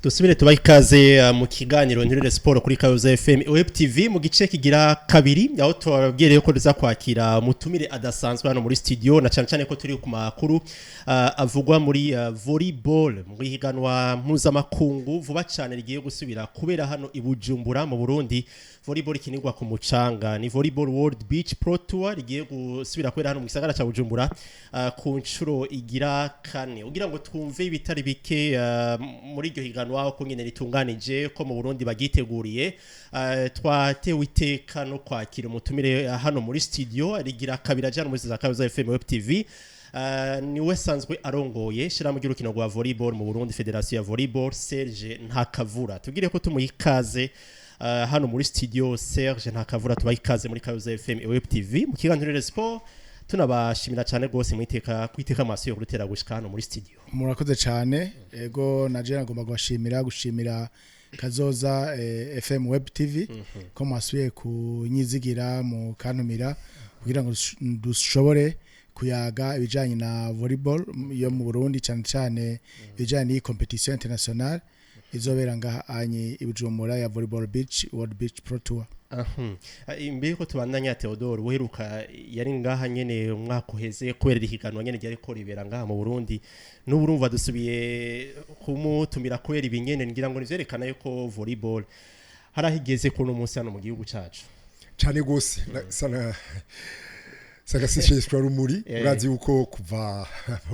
Dusubire tubaha ikaze mu kiganiro Ntirire Sport kuri Kayoza FM Web TV mu gice kigira kabiri aho twabwiriye ko duza kwakira mutumire adasanzwe hano muri studio na cyane ko turi ku makuru avugwa muri volleyball mu higanwa mpuzamakungu vuba cyane rigiye gusubira kubera hano i Bujumbura mu Burundi. Volleyball ikinirwa ku mucanga ni Volleyball World Beach Pro Tour rigiye gusubira kubera hano mu gisagara ca Bujumbura ku nshuro igira kane ugira ngo twumve ibitari bike muri iryo higanwa uko nyene ritunganije ko mu Burundi bagiteguriye. Twatewe iteka no kwakira umutumire hano muri studio rigira kabira jana muri za Kayoza FM Web TV. Niwe sanzwe arongoye shiramo ry'urukino rwa volleyball mu Burundi, Federation ya Volleyball, Serge Ntakavura. Tugire ko tumuhikaze hano muri studio. Serge Ntakavura tubaha ikaze muri Kayoza FM Web TV mu kiganiro Ntirire Sport. Tunabashimira cyane gose mwiteka kwiteka amaso yo gutera gushika hano muri studio. Murakoze cyane ego naje nagomba gushimira Kazoza FM Web TV ko mwasuye kunyizigira mu kantumira kugira ngo dushobore kuyaga ibijanye na volleyball yo mu Burundi cyane ibijanye ni competition international izobera ngahanyi ibujumbura ya Volleyball Beach World Beach Pro Tour. Imbere ko tubandanya Theodore uheruka yari ngaha nyene umwaka uheze kubera ihiganwa nyene ryari ko ribera ngaha mu Burundi n'uburumva dusubiye kumutumira kubera ibinyene ngira ngo nivyerekana yuko volleyball harahigeze ko no munsi hano mu gihugu cacu cyane gose sana Sagasishishwa rumuri urazi uko kuva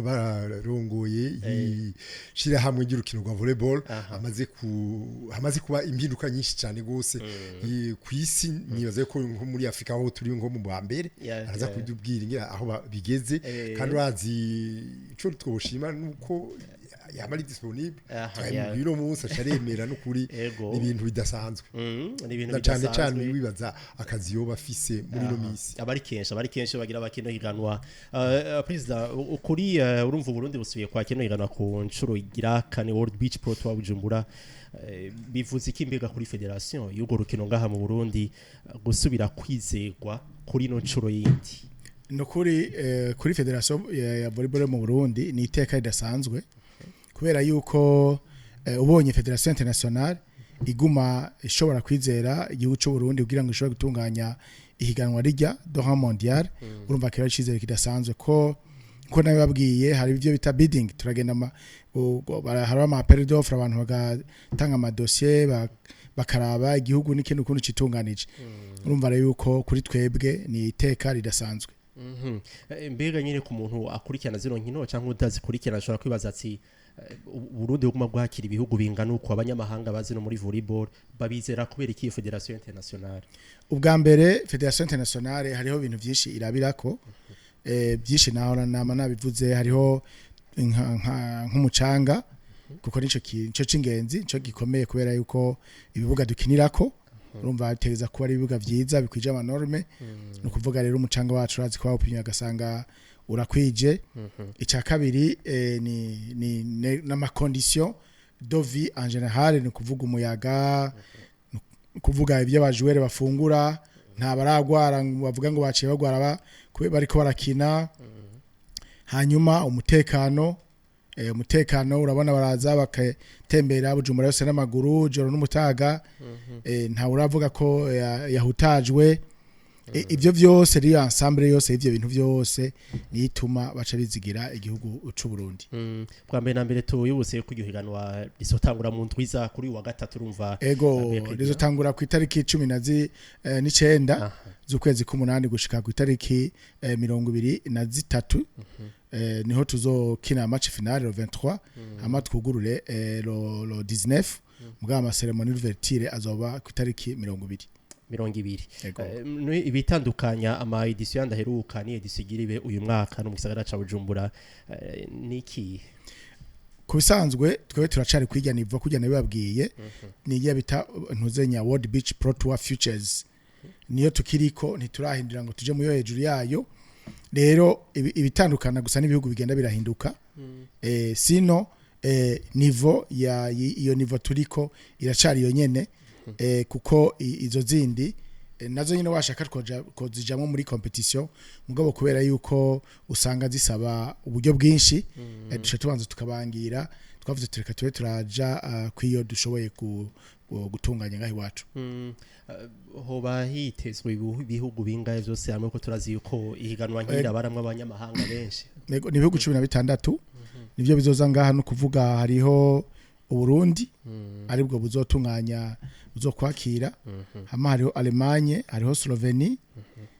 barongoye ishira hamwe y'urukino rwa volleyball amaze kuba impinduka nyinshi cyane gose kwisi nibaze ko nko muri Afrika aho turi nko mu bambere araza kudubwira ngira aho bigeze kandi urazi ico twoshima nuko yamari disponible biro munsi acharemera no kuri ibintu bidasanzwe cyane wibaza akazi yo bafise muri no misi abari kenshi bagira bakino higanwa. President ukuri urumva Burundi busubiye kwa kino higanwa ku nshuro igira kane World Beach Pro Tour Bujumbura. Bivuze iki mbega kuri Federation y'ugo rukino ngaha mu Burundi gusubira kwizegwa kuri no nshuro yindi? No kuri Federation ya volleyball mu Burundi ni iteka ridasanzwe kubera yuko ubonye Federation International iguma ishobora kwizera igihugu cy'u Burundi kugira ngo ishobore gutunganya ihiganwa rijya Doha Mondial. Urumva kera cyizere kidasanzwe ko nawe babwiye hari ibyo bita bidding turagenda hari ama appel d'offre abantu bagatanga ama dossier bakaraba igihugu n'ikintu kuntu citunganije. Urumva rero yuko kuri twebwe ni iteka ridasanzwe. Mbega nyine ku muntu akurikirana zino nkino cyangwa utazikurikirana ashobora kwibaza ati Burundi uguma bwakira ibihugu bingana uko abanyamahanga bazi no muri volleyball babizera kubera iki Federation International? Ubwa mbere Federation International hariho ibintu byinshi irabirako byinshi naho nabivuze hariho nk'umucanga kuko nico cingenzi nico gikomeye kubera yuko ibibuga dukinirako urumva ateza kuba ari ibibuga vyiza bikwije ama norme no kuvuga rero umucanga wacu urazi kwa upimya gasanga urakwije. Icya kabiri ni n'ama condition de vie en général ni kuvuga umuyaga kuvuga ibyo abajwere bafungura nta baragwara bavuga ngo baciye bagwara bariko barakina. Hanyuma umutekano urabona baraza bakatembera Bujumbura yose n'amaguru joro n'umutaga nta uravuga ko yahutajwe. Ibyo byose ri ensemble yose ivyo bintu byose nituma baca bizigira igihugu c'u Burundi. Kwa mbere na mbere tuyubuse ku gihiganwa risotangura mu ndwiza kuri wa gatatu urumva ego rizotangura ku itariki 19 z'ukwezi k'umunani gushika ku itariki 23 niho tuzokina match finale le 23 hama twugurure lo 19 muga ama ceremony d'ouverture azoba ku itariki 20. Ibitandukanya ama edition yandaheruka ni edition igiribe uyu mwaka no mu gisagara ca Bujumbura niki? Kubisanzwe twebwe turacari kwijya nivo kujya nabibabwiye nigiye bita ntuzenya World Beach Pro Tour Futures niyo tukiriko ntiturahindira ngo tuje mu yo hejuru yayo. Rero ibitandukana gusa n'ibihugu bigenda birahinduka sino nivo ya iyo nivo turiko iracari yo nyene kuko izo zindi nazo nyine washaka kozijamwe muri competition mugabo kubera yuko usanga zisaba uburyo bwinshi duce tubanza tukabangira twavuze tureka tube turaja kwiyo dushoboye gutunganya ngaho iwacu. Hoba hitezwe ibihugu bingahe byose hamwe ko turazi yuko ihiganwa nk'ira baramwe abanyamahanga benshi. Ni ibihugu 16 nivyo bizoza ngaha no kuvuga hariho Uburundi aribwo buzotunganya buzokwakira hama hariho Allemagne hariho Slovenie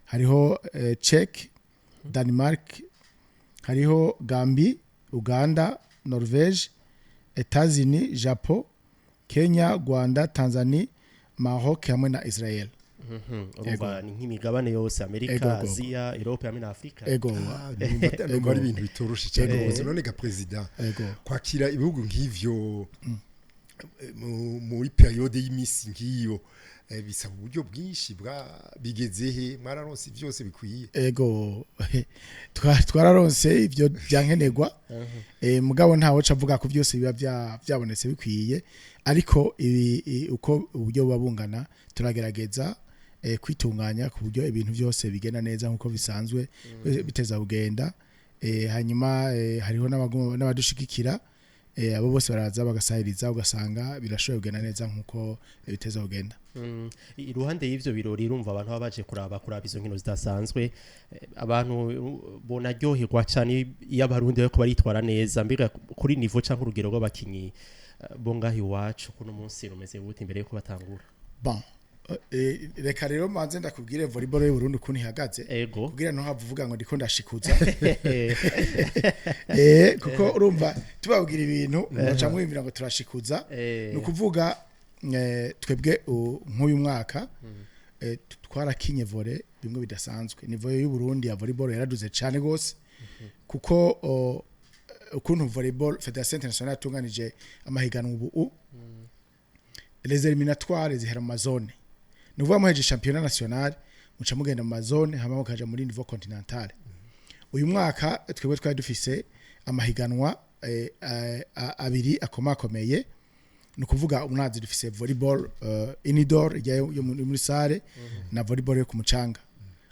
hariho Czech Denmark hariho Gambie Uganda Norvège Etats-Unis Japon Kenya Rwanda Tanzania Maroc hamwe na Israel. Urumva ni nk'imigabane yose Amerika Asia Europe hamwe na Afrika. Numva ari ibintu bitoroshe cyane rwose none ga president kwakira ibihugu nk'ivyo muri periode y'imisi ngiyo bisaba uburyo bwinshi bigezehe mwararonse byose bikwiye. Twararonse ibyo byankenerwa mugabo ntawo cavuga ko byose biba byabonetse bikwiye ariko uko uburyo babungana turagerageza kwitunganya ku buryo ibintu byose bigenda neza nkuko bisanzwe biteza kugenda. Hanyuma hariho n'abadushikikira abo bose baraza bagasahiriza ugasanga birashoboye kugenda neza nkuko biteza kugenda. Iruhande y'ivyo birori urumva abantu babaje kuraba izo nkino zidasanzwe abantu bonaryoherwa cyane iyo abarundi bariko baritwara neza mbega kuri niveau canke urugero rw'abakinyi bo ngaho iwacu kuno munsi rumeze gute imbere yuko batangura. Reka rero manze ndakubwire volleyball y'u Burundi ukuntu ihagaze kugira no havuga ngo ndiko ndashikuza kuko urumva tubabwira ibintu baca mwimvira ngo turashikuza no kuvuga twebwe nk'uyu mwaka twarakinye volley bimwe bidasanzwe niveau y'u Burundi ya volleyball yaraduze cyane gose kuko ukuntu volleyball Federation Internationale yatunganije amahiganwa ubu les éliminatoires zihera mu mazone nuvuga muheje championnat national muca mugenda mu mazone hama mukaja muri niveau continental. Uyu mwaka twebwe twari dufise amahiganwa abiri akomakomeye no kuvuga umwazi dufise volleyball indoor yo muri salle na volleyball yo ku mucanga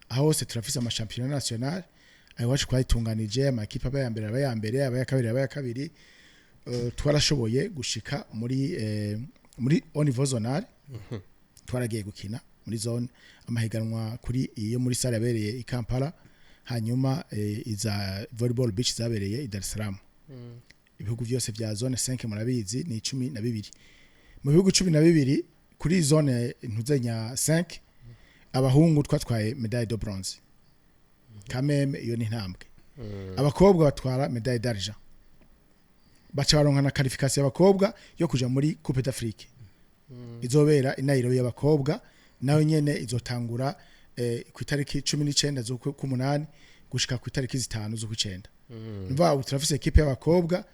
aho hose turafise ama championnat national ayo wacu kwayitunganije ama equipe abayambere abayakabiri twarashoboye gushika muri au niveau zonal twaragiye gukina muri zone amahiganwa kuri iyo muri salle yabereye i Kampala hanyuma iza volleyball beach zabereye i Dar es Salaam. Ibihugu byose vya zone 5 murabizi ni 12 mu bihugu 12 kuri zone ntuzenya 5 abahungu twatwaye medaille de bronze kameme iyo ni ntambwe. Abakobwa batwara medaille d'argent baca baronka na qualification y'abakobwa yo kuja muri Coupe d'Afrique izobera inayiro y'abakobwa nayo nyene izotangura ku itariki 19 z'ukw'umunani gushika ku itariki 5 z'ukw'icenda. Mva turafise equipe y'abakobwa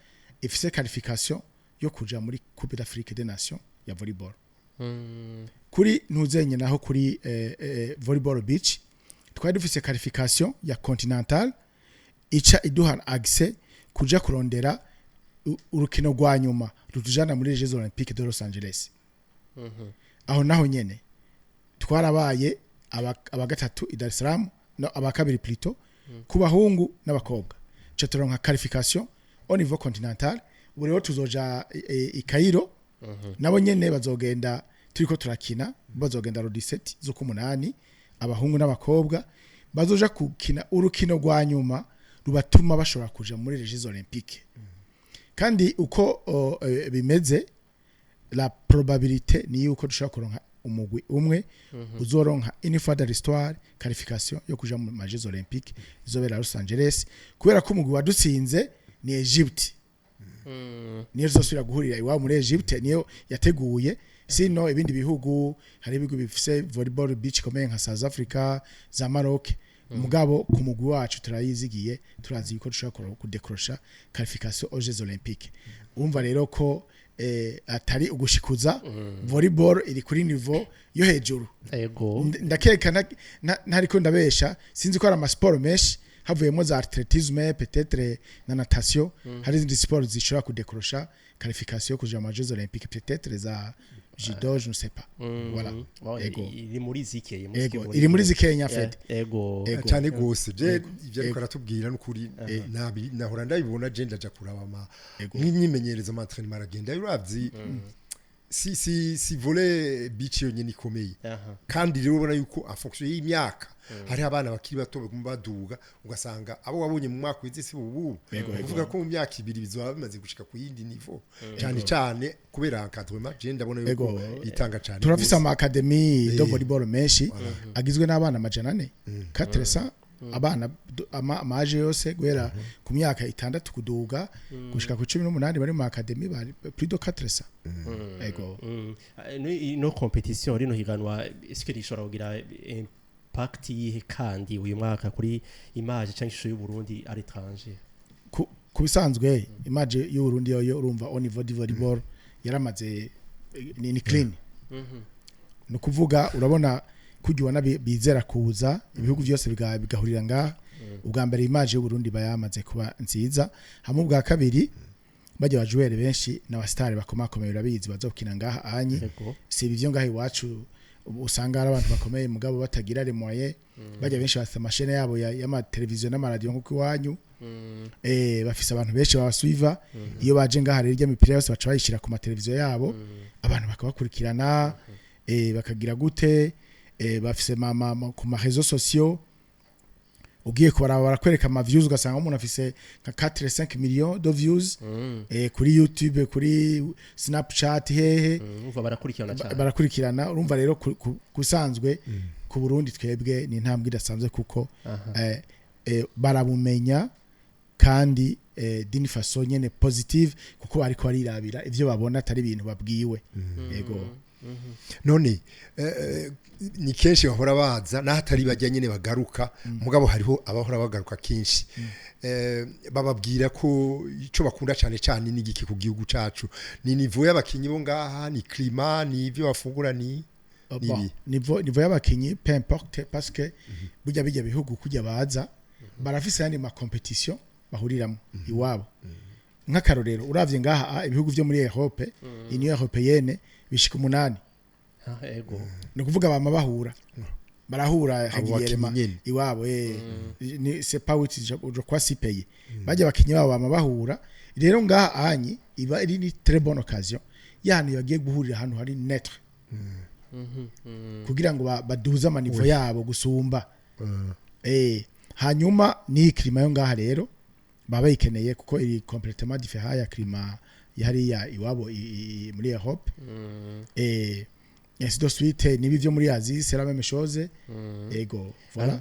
ifise qualification yo kuja muri Coupe d'Afrique des Nations ya volleyball. Kuri ntuzenye naho kuri volleyball beach twari dufise qualification ya continental ica iduha access kuja kurondera urukino rwa nyuma rutujana muri Jeux Olympiques de Los Angeles. Aho naho nyene twarabaye abagatatu i Dar es Salaam no abakabiri plutôt ku bahungu n'abakobwa cyo turonka qualification au niveau continental buri wo tuzoja i Cairo nabo nyene bazogenda turiko turakina bazogenda ro 17 z'ukumunani abahungu n'abakobwa bazoja kukina urukino rwa nyuma rubatuma bashobora kuja muri Jeux Olympiques. Kandi uko bimeze la probabilité ni yuko dushaka kuronka umugwi umwe uzoronka une fois de l'histoire qualification yo kuja mu Jeux Olympiques izobera Los Angeles kubera ko umugwi wadutsinze ni Egypt. Niyo zosubira guhurira iwa muri Egypt niyo yateguye sino ibindi bihugu hari ibihugu bifise volleyball beach komeye nka South Africa za Maroc mugabo ku mugwi wacu turayizigiye turazi yuko dushaka kudekrosha qualification aux Jeux Olympiques. Umva rero ko atari ugushikuza volleyball iri kuri niveau yo hejuru. Ndakeka ntariko ndabesha sinzi ko ari ama sport mesh havuyemo za athlétisme peut-être na natation hari izindi sport zishobora kudekrosha qualification kuja mu Jeux Olympiques peut-être za judo je ne sais pas voilà ego iri muri zikeye ego iri muri zikenya Fred ego cyane gose je ivyo ariko aratubwira n'ukuri nabi nahora ndabibona je ndaja kuraba nk'imyimenyerezo m'entraînement aragenda yuravyi si volet beach yonyene ikomeye kandi rero ubona yuko en fonction y'imyaka hari abana bakiri bato baduga ugasanga abo wabonye mu mwaka w'izi si ubu uvuga ko mu myaka ibiri bizaba bimaze gushika ku yindi niveau cyane kubera encadrement je ndabona yuko itanga cyane turafise ama academy de volleyball menshi agizwe n'abana majana 4 400 abana amaje yose guhera ku myaka 6 kuduga gushika ku 18 bari mu academy bari plus de 400 ego no competition rino higanwa est-ce que rishobora kugira impact yihe kandi uyu mwaka kuri image cyangwa ishusho y'u Burundi à l'étranger ku bisanzwe image y'u Burundi yo urumva au niveau du volleyball yaramaze ni clean no kuvuga urabona kujyana bizera kuza ibihugu byose bigahurira ngaha ubwa mbere image y'u Burundi bayamaze kuba nziza hamwe ubwa kabiri bajya bajuwere benshi n'abastari bakomakomeye birabizi bazokina ngaha anye si ibyo ngaha iwacu usanga ari abantu bakomeye mugabo batagira les moyens bajya benshi bafite amashene yabo y'ama televiziyo n'amaradiyo nkuko iwanyu bafise abantu benshi babasuiva iyo baje ngaha rero irya mipira yose baca bayishira ku mateleviziyo yabo abantu bakabakurikirana bakagira gute bafise ku ma réseaux sociaux ugiye barakwereka ama views ugasanga umuntu afise nka 4-5 millions de views kuri YouTube kuri Snapchat hehe barakurikirana urumva rero kusanzwe ku Burundi twebwe ni intambwe idasanzwe kuko barabumenya kandi dini façon nyene positive kuko ariko arirabira ivyo babona atari ibintu babwiwe yego none ni kenshi bahora baza nahatari bajya nyene bagaruka mugabo hariho abahora bagaruka kenshi bababwira ko ico bakunda cyane n'igiki ku gihugu cacu ni niveau y'abakinyi bo ngaha ni climat ni ivyo bafungura ni niveau y'abakinyi peu importe parce que burya bijya bihugu kujya baza barafise yandi ma competition bahuriramo iwabo nk'akarorero uravye ngaha ibihugu vyo muri Europe Union Européenne bishika 8 ego no kuvuga bama bahura barahura hagiyerema iwabo ni c'est pas où je crois si payer bajya bakinyi babo bama bahura rero ngaha anyi iba iri ni très bonne occasion yani yagiye guhurira hano hari netre kugira ngo baduza amanivo yabo gusumba hanyuma ni klima yo ngaha rero baba ikeneye kuko iri complètement différent ya klima yari ya iwabo muri Europe ainsi de suite nibi vyo muri Asie c'est la même chose ego voilà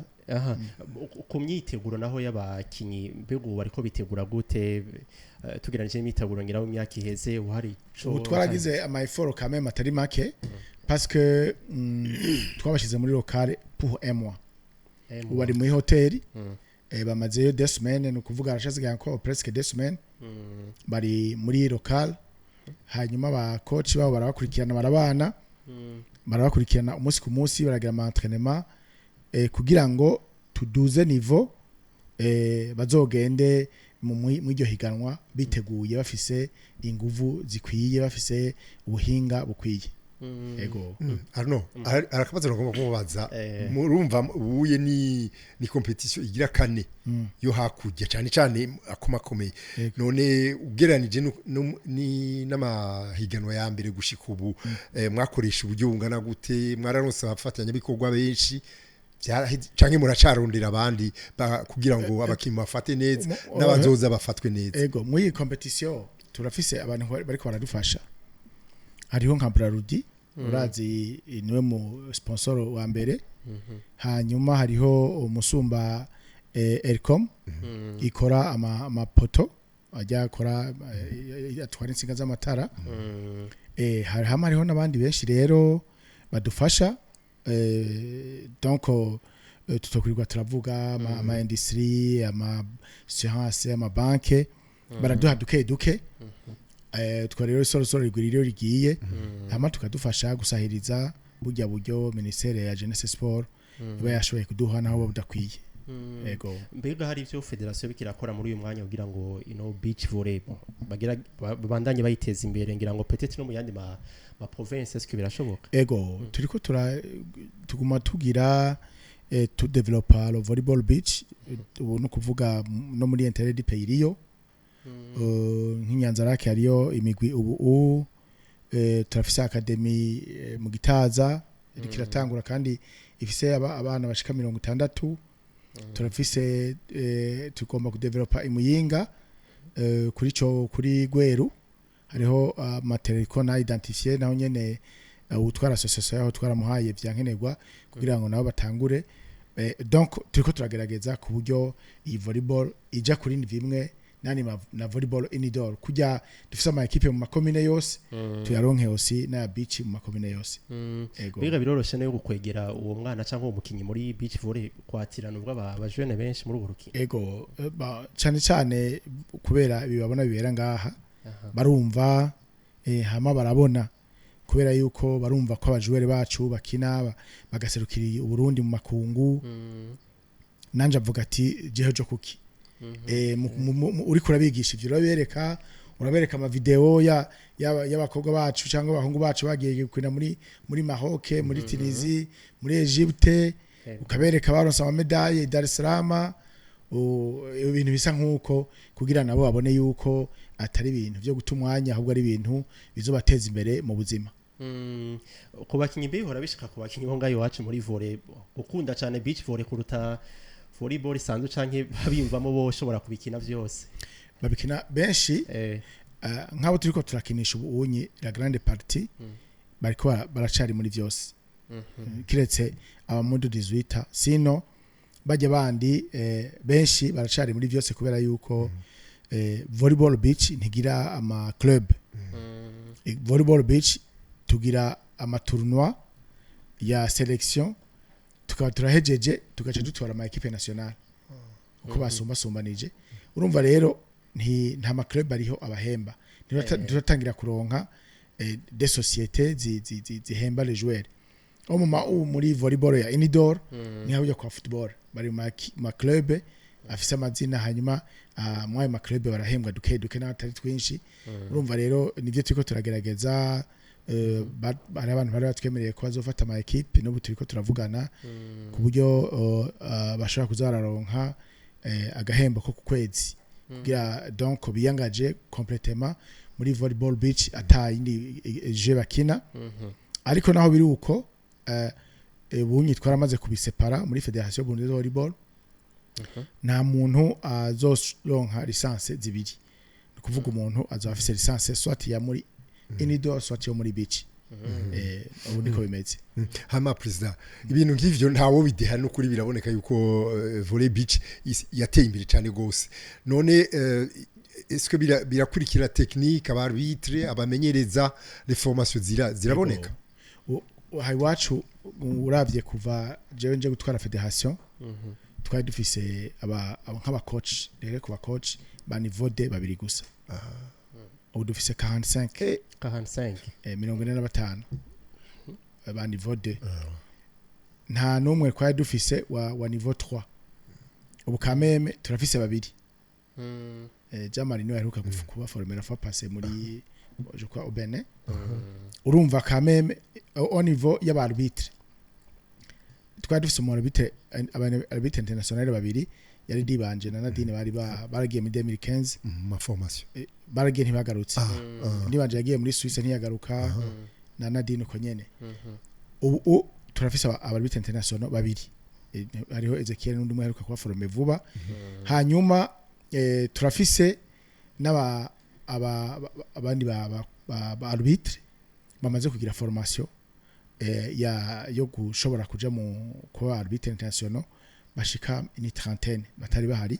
ku myiteguro naho y'abakinyi mbego bariko bitegura gute tugeranije imyiteguro ngira mu myaka iheze uhari co twaragize ama effort quand même atari make parce que twabashize muri locale pour un mois bari muri hoteli bamazeyo 2 semaines no kuvuga arashaziga encore presque 2 semaines bari muri locale hanyuma ba coach babo barabakurikirana barabana barabakurikirana umunsi ku munsi baragira ama entraînement kugira ngo tuduze niveau bazogende mu iryo higanwa biteguye bafise inguvu zikwiye bafise ubuhinga bukwiye ego arno arakabaza no kumubaza murumva ubuye ni competition igira kane yo hakujya cyane akomakomeye none ugeranije ni n'amahiganwa ya mbere gushika ubu mwakoresha uburyo bungana gute mwararonse abafatanya bikorwa benshi canke muracarondera abandi kugira ngo abakimu bafate neza n'abazoza bafatwe neza ego muri competition turafise abantu bariko baradufasha hariho nka Brarudi urazi niwe mu sponsor wa mbere hanyuma hariho umusumba Elcom ikora amapoto ajya akora atwara insinga z'amatara hariho n'abandi benshi rero badufasha donc tutokurirwa turavuga ama industrie ama science ama banke baraduha duke twa rero soro rigwiriro rigiye hama tukadufasha gusahiriza burya buryo ministere ya Jeunesse Sport iba yashoboye kuduha naho budakwiye ego mbega hari ivyo federation bikirakora muri uyu mwanya kugira ngo beach volley bagira babandanye bayiteza imbere ngira ngo peut-être no mu yandi ma province est-ce que birashoboka ego turiko tuguma tugira to developer le volleyball beach ubu no kuvuga no muri intérêt du pays riyo nk'inyanza rake hariyo imigwi ubu turafise academy mu Gitaza ikiratangura kandi ifise abana bashika 60 turafise tugomba kudevelopa imuyinga kuri Gweru hariho materiko na identifier naho nyene utwara association yaho twaramuhaye vyankenerwa kugira ngo nabo batangure donc turiko turagerageza ku buryo iyi volleyball ija kuri bimwe nani na volleyball indoor kujya dufise ama equipe mu makomine yose tuyaronke osi na beach mu makomine yose ego biga biroroshe no gukwegera uwo mwana cyangwa umukinyi muri beach volley kwatirana ubwo abajene benshi muri uburuki ego cyane kubera bibabona bibera ngaha barumva hama barabona kubera yuko barumva ko abajwere bacu bakina bagaserukira uburundi mu makungu nanje avuga ati jehojo kuki uri kurabigisha ivyo urabereka ama video y'abakobwa bacu cyangwa abahungu bacu bagiye kwina muri Maroc muri Tunisie muri Egypte ukabereka baronse ama medaille Dar es Salaam ibintu bisa nkuko kugira nabo babone yuko atari ibintu byo gutumwanya ahubwo ari ibintu bizobateza imbere mu buzima ku bakinyi bihora bishika ku bakinyi bo ngayo wacu muri volley gukunda cyane beach volley kuruta volleyball isanzwe canke babimvamo bo shobora kubikina vyose babikina benshi nk'abo turiko turakinisha ubunyi la grande partie bariko baracari muri vyose kiretse abamudu 18 sino bajya bandi benshi baracari muri vyose kubera yuko volleyball beach ntigira ama club volleyball beach tugira ama tournoi ya selection tukaba turahejeje tugaca dutwara ama equipe nationale uko basumbanije urumva rero nta ma club ariho abahemba turatangira kuronka des sociétés zihemba les joueurs muri volleyball ya indoor niho ujya kwa football bari ma club afise amazina hanyuma mwaye ma club barahembwa duke n'atari twinshi urumva rero nivyo turiko turagerageza bari abantu bari batwemereye ko bazofata ama equipe no turiko turavugana ku buryo bashobora kuzararonka agahembo ko ku kwezi kugira donc biyangaje complètement muri volleyball beach atayindi je bakina ariko naho biri uko bunyi twaramaze kubisepara muri Federation Burundaise de Volleyball nta muntu azoronka licence zibiri kuvuga umuntu azafise licence soit ya muri indoor soit yo muri beach ubu niko bimeze hama president ibintu nk'ivyo ntawo bideha no kuri biraboneka yuko volley beach yateye imbere cyane gose none est-ce que birakurikira technique abarbitre abamenyereza les formations ziraboneka hayi wacu uravye kuva jewe nje gutwara federation twari dufise nk'aba coach rero kuba coach ba niveau D babiri gusa ubu dufise 45 45 ba niveau D nta numwe kwari dufise wa niveau 3 ubu kameme turafise babiri Jamari niwe aheruka kuba formera fa passer muri je crois au Benin urumva kameme au niveau y'abarbitre twari dufise mu arbitre arbitre international babiri yari dibanje na Nadine bari baragiye muri 2015 ma formation baragiye ntibagarutse nibanje yagiye muri Suisse ntiyagaruka na Nadine uko nyene ubu turafise abarbitre international babiri hariho Ezekiel n'undi mwe aheruka kuba former vuba hanyuma turafise n'aba abandi ba arbitre bamaze kugira formation yo gushobora kuja mu kwa arbitre international bashika ni 30 batari bahari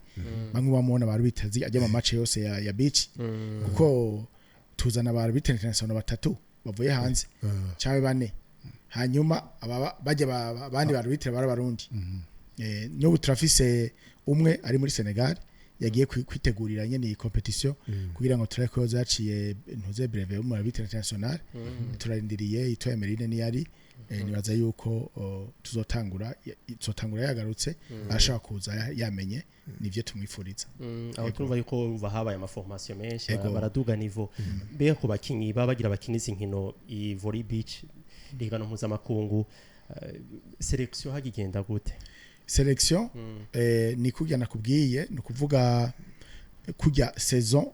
bamwe bamubona ba arbitre ajya mu match yose ya beach kuko tuzana ba arbitre international batatu bavuye hanze cyawe bane hanyuma bajya abandi ba arbitre barabarundi n'ubu turafise umwe ari muri Senegal yagiye kwitegurira nyene iyi competition kugira ngo tureke ko zaciye ntuze breve mu mabiti international turarindiriye ito Emeline ni yari nibaza yuko tuzotangura yagarutse arashaka kuza yamenye nivyo tumwifuriza aho turumva yuko habaye ama formation menshi baraduga niveau be ku bakinyi bagira bakiniza inkino i volley beach ligano mpuzamakungu selection hagigenda gute selection ni kujya nakubwiye ni kuvuga kujya saison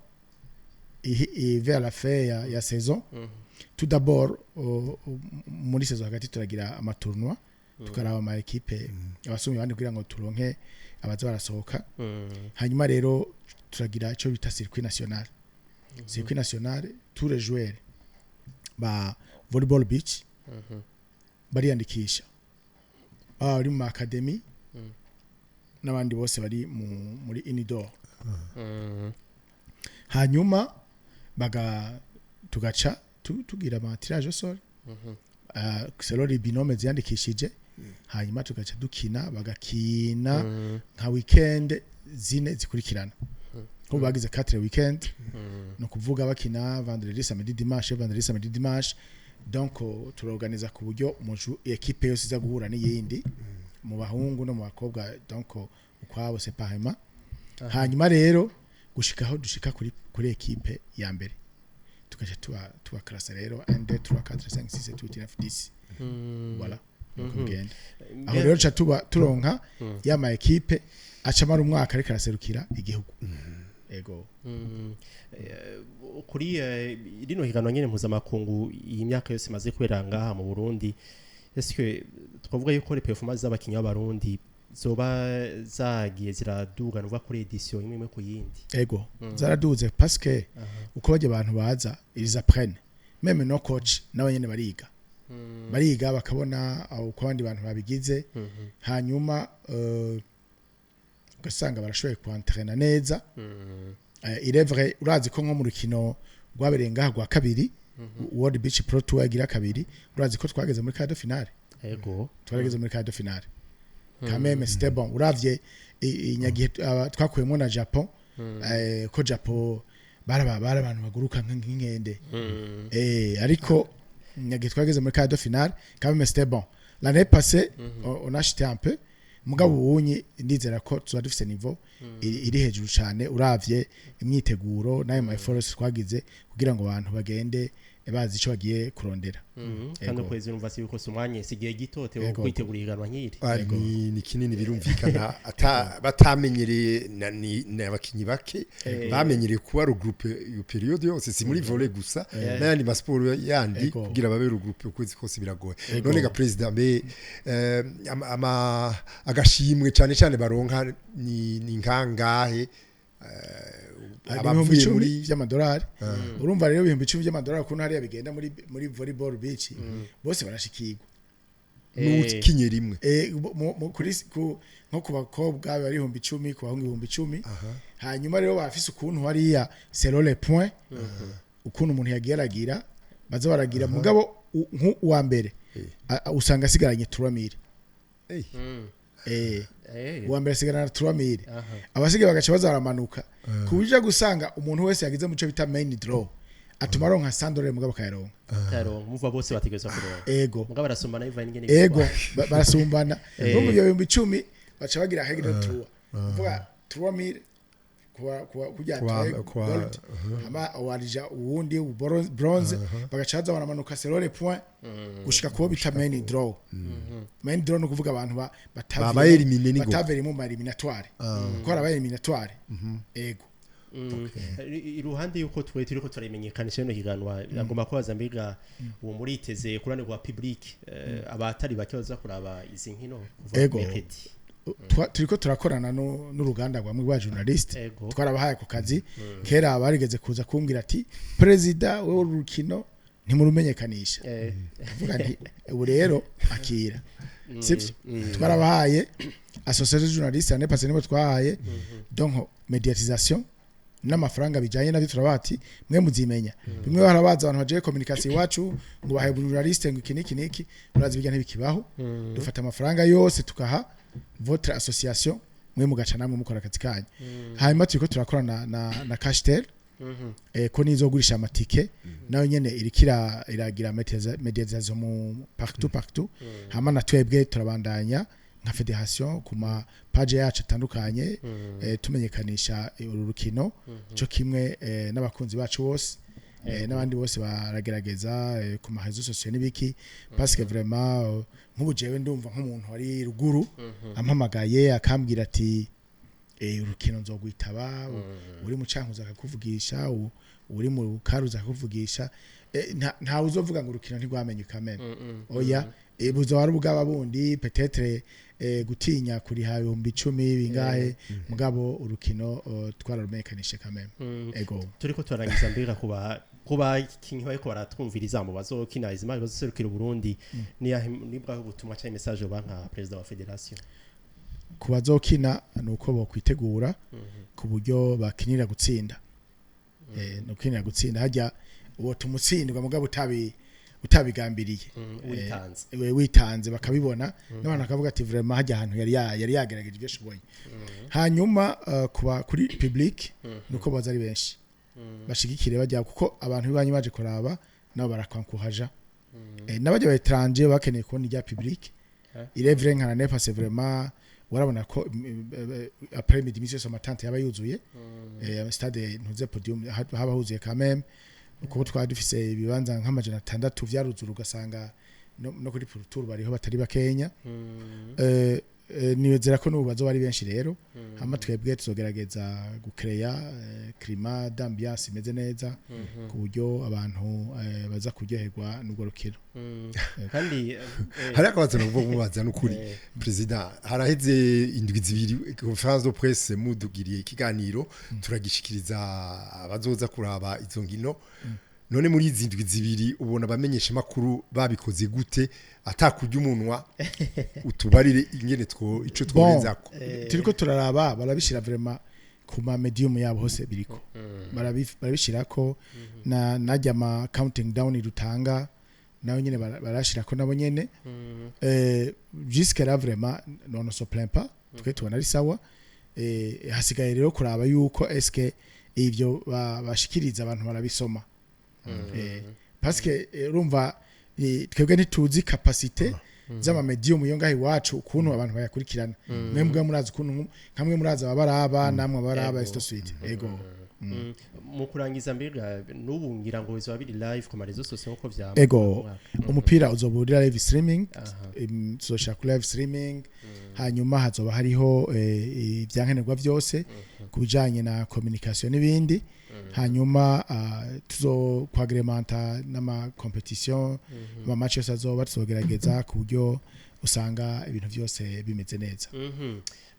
vers la fin ya saison tout d'abord muri saison hagati turagira ama tournoi tukaraba ama equipe abasumye bandi kugira ngo turonke abaza barasohoka hanyuma rero turagira ico bita circuit national circuit national tous les joueurs ba volleyball beach bariyandikisha bari mu academy n'abandi bose bari muri indoor hanyuma tugaca tugira ama tirage au sort selon les binômes ziyandikishije hanyuma tugaca dukina bagakina nka weekend zine zikurikirana ko bagize 4 weekend no kuvuga bakina vendredi samedi dimanche donc turorganiza ku buryo equipe yose iza guhura n'iyindi mu bahungu no mu bakobwa donc ukwabo séparément hanyuma rero gushikaho dushika kuri equipe ya mbere tukaje tuba classe rero 1 2 3 4 5 6 7 8 9 10 voilà kugenda aho rero cha turonka ya ma equipe acamara umwaka ariko araserukira igihugu ego kuri rino higano nyene mpuzamakungu iyi myaka yose maze kweranga mu Burundi est-ce twavuga yuko les performances z'abakinyi b'abarundi zoba zagiye ziraduga nuva kuri edition imwe ku yindi ego zaraduze parce que uko baje abantu baza ils apprennent même no coach n'abanyene bariga bakabona uko abandi bantu babigize hanyuma ugasanga barashoboye kwantrena neza il est vrai urazi ko nko mu rukino rwaberenga rwa kabiri World Beach Pro Tour yagira kabiri urazi ko twageze muri quart de finale ego twageze muri quart de finale quand même c'était bon uravye inyagihe twakuyemo na Japan ko Japan bara abantu baguruka nk'inkende ariko inyagihe twageze muri quart de finale quand même c'était bon l'année passée on a acheté un peu mugabo ubunye ndizera ko tuza dufise niveau iri hejuru cyane uravye imyiteguro nayo my force twagize kugira ngo abantu bagende bazi ico bagiye kurondera kandi kwezi numva si yuko sumanye sigiye gitote kwitegura iganwa nkiri ni kinini birumvikana batamenyereye n'abakinyi bake bamenyereye kuba ru groupe yo periode yose si muri volley gusa n'andi ma sport yandi kugira babe ru groupe ukwezi kose biragoye none ga president be agashimwe cyane baronka ni nkangahe abavuye muri by'amadolari urumva rero ibihumbi 10 by'amadolari kuno hariya bigenda muri volleyball beach bose barashikirwa n'ukinye rimwe kuri nko ku bakobwa bari 10 ku bahungu 10 hanyuma rero bafise ukuntu hariya selon les points ukuntu umuntu yageragira baza baragira mugabo wa mbere usanga sigaranye 3000 uwa mbere sigarana 3000 abasigaye bagaca bazaramanuka kubija gusanga umuntu wese yagize muco bita main draw atuma ronka $100 mugabo kayaronka muva bose bategezwa kuronka ego mugabo barasumbana iva nyene ego barasumbana n'umwe yo 10 baca bagira hegiro tour uvuga 3000 kujya gold ama awarija uwundi bronze bagacaza baramanuka selon les points gushika ko bita main draw main draw no kuvuga abantu bataveri mu eliminatoire ko ara eliminatoire ego iruhande yuko turiko turamenyekanisha no higanwa agomba kubaza mbega uwo muriteze kurane kwa public abatari bake baza kuraba izi nkino kuva meketi turiko turakorana n'uruganda rwa mwe journalist twarabahaye ku kazi kera barigeze kuza kumbwira ati president we urukino ntimurumenyekanisha vuga nti ubu rero akira sivyo twarabahaye association journalist ane passé nibo twahaye donc médiatisation n'amafaranga bijanye navyo turabati mwe muzimenya bimwe barabaza abantu baje communication iwacu ngo bahaye journalist ngo iki urazi bijya ntibikibaho dufata amafaranga yose tukaha votre association mwe mugaca namwe mukora akazi kanyu hanyuma turiko turakorana na Cashtel ko nizogurisha amatike nayo nyene iragira mediatisation mu partout hama na twebwe turabandanya nka federation kuma page yacu atandukanye tumenyekanisha uru rukino cyo kimwe n'abakunzi bacu bose n'abandi bose baragerageza ku mahezo sosiyo n'ibiki parce que vraiment nk'ubu jewe ndumva nk'umuntu wari ruguru ampamagaye akambwira ati urukino nzogwitaba uri mu cankuza akakuvugisha uri mu karuza akakuvugisha nta uzovuga ngo urukino ntigwamenye kameme oya buzo wari ubugaba bundi peut-être gutinya kuri ha 10 bingahe mugabo urukino twararumenyekanishe kameme ego turiko turarangiza mbira kuba kinyi bariko baratwumviriza mu bazokina izima bazoserukira Burundi nibwa ubutumwa cyane message banka president wa federation kubazokina nuko bo kwitegura ku buryo bakinira gutsinda no kinira gutsinda hajya uwo tumutsindwa mugabo utabigambiriye witanze bakabibona n'abantu akavuga ati vraiment hajya ahantu yari yagerageje ibyo shoboye hanyuma kuba kuri public nuko baza ari benshi bashigikire bajya kuko abantu bibanyi baje kuraba nabo barakwankuhaja n'abajya ba étranger bakeneye kubona ijya public il est vrai nkana nepa c'est vraiment warabona ko après midi mission sur matante yaba yuzuye stade ntuze podium haba huzuye quand même uko twari dufise ibibanza nk'amajana 6 vyaruzura ugasanga no kuri tour bariho batari bakenya niwezera ko nubazo bari benshi rero hama twebwe tuzogerageza gucreya climat d'ambiance imeze neza ku buryo abantu baza kuryoherwa n'ubwo rukiro kandi hari akabazo no mubaza n'ukuri president haraheze indwi zibiri conference de presse mudugiriye ikiganiro turagishikiriza abazoza kuraba izo ngino none muri izi ndwi zibiri ubona bamenyesha makuru babikoze gute atakurya umunwa utubarire ingene ico tworenzako turiko turaraba barabishira vraiment ku ma medium yabo hose biriko barabishirako na najya ma counting down rutanga nayo nyene barashirako nabo nyene jusqu'à là vraiment non ne se plaint pas twe tubona ari sawa hasigaye rero kuraba yuko eske ivyo bashikiriza abantu barabisoma parce que urumva twebwe ntituzi capacité z'ama medium yo ngaho iwacu ukuntu abantu bayakurikirana mwembwe murazi ukuntu nkamwe murazi abaraba namwe baraba esto suite ego mu kurangiza mbega n'ubu ngira ngo bizaba biri live ku marezo sosiyo uko vyaba ego umupira uzoburira live streaming tuzoshaka live streaming hanyuma hazoba hariho ibyankenerwa byose kubijanye na communication n'ibindi hanyuma tuzo kwagreementa n'ama competition ma match yose azoba tuzogerageza ku buryo usanga ibintu byose bimeze neza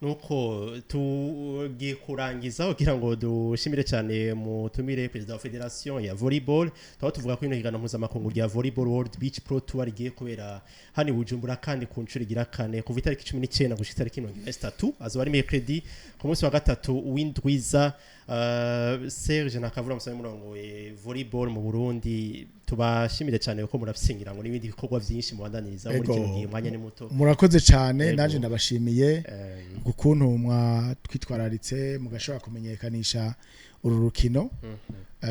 nuko tugiye kurangiza kugira ngo dushimire cyane mutumire president wa federation ya volleyball taho tuvuga ko ino higana mpuzamakungu rya volleyball world beach pro tour rigiye kubera hani Bujumbura kandi ku ncuro igira kane kuva itariki 19 gushika itariki 23 azoba ari mercredi ku munsi wa gatatu w'indwiza Serge nakavura musabe murongo volleyball mu Burundi tubashimire cyane uko murafisingira ngo n'ibindi bikorwa byinshi mubandaniriza muri kino gihe mwanya ni muto murakoze cyane naje ndabashimiye ukuntu mwa twitwararitse mugashobora kumenyekanisha uru rukino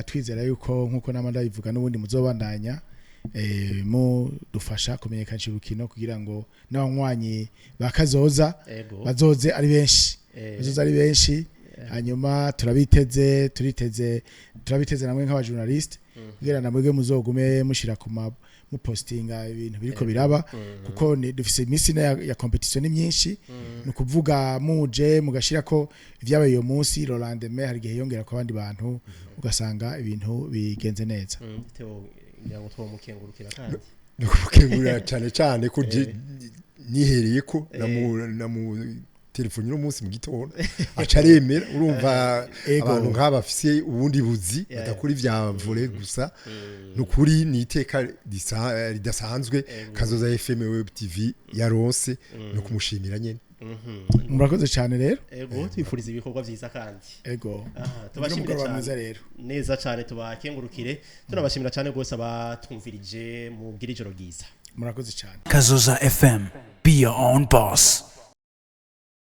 twizera yuko nkuko namanda bivuga n'ubundi muzobandanya mu dufasha kumenyekanisha urukino kugira ngo n'abanywanyi bakazoza bazoze ari benshi bazoza ari benshi hanyuma turiteze namwe nk'aba journalist kugira namwe muzogume mushira ku mu postinga ibintu biriko biraba kuko dufise imisi ya competition myinshi no kuvuga muje mugashira ko ivyabaye iyo munsi Roland Mer hari gihe yongera ko abandi bantu ugasanga ibintu bigenze neza ngira ngo twomukengurukira kandi nukengurira cyane ko nihereye ko namu telefoni no munsi mu gitondo acaremera urumva abantu nk'abafise ubundi buzi badakuri vya volley gusa nukuri niteka ridasanzwe kazoza FM Web TV yaronse no kumushimira nyene murakoze cyane rero ego twifuriza ibikorwa byiza kandi ego tubashimira cyane rero neza cyane tubakengurukire tunabashimira cyane gose abatumvirije mu bwirijoro bwiza murakoze cyane Kazoza FM be your own boss.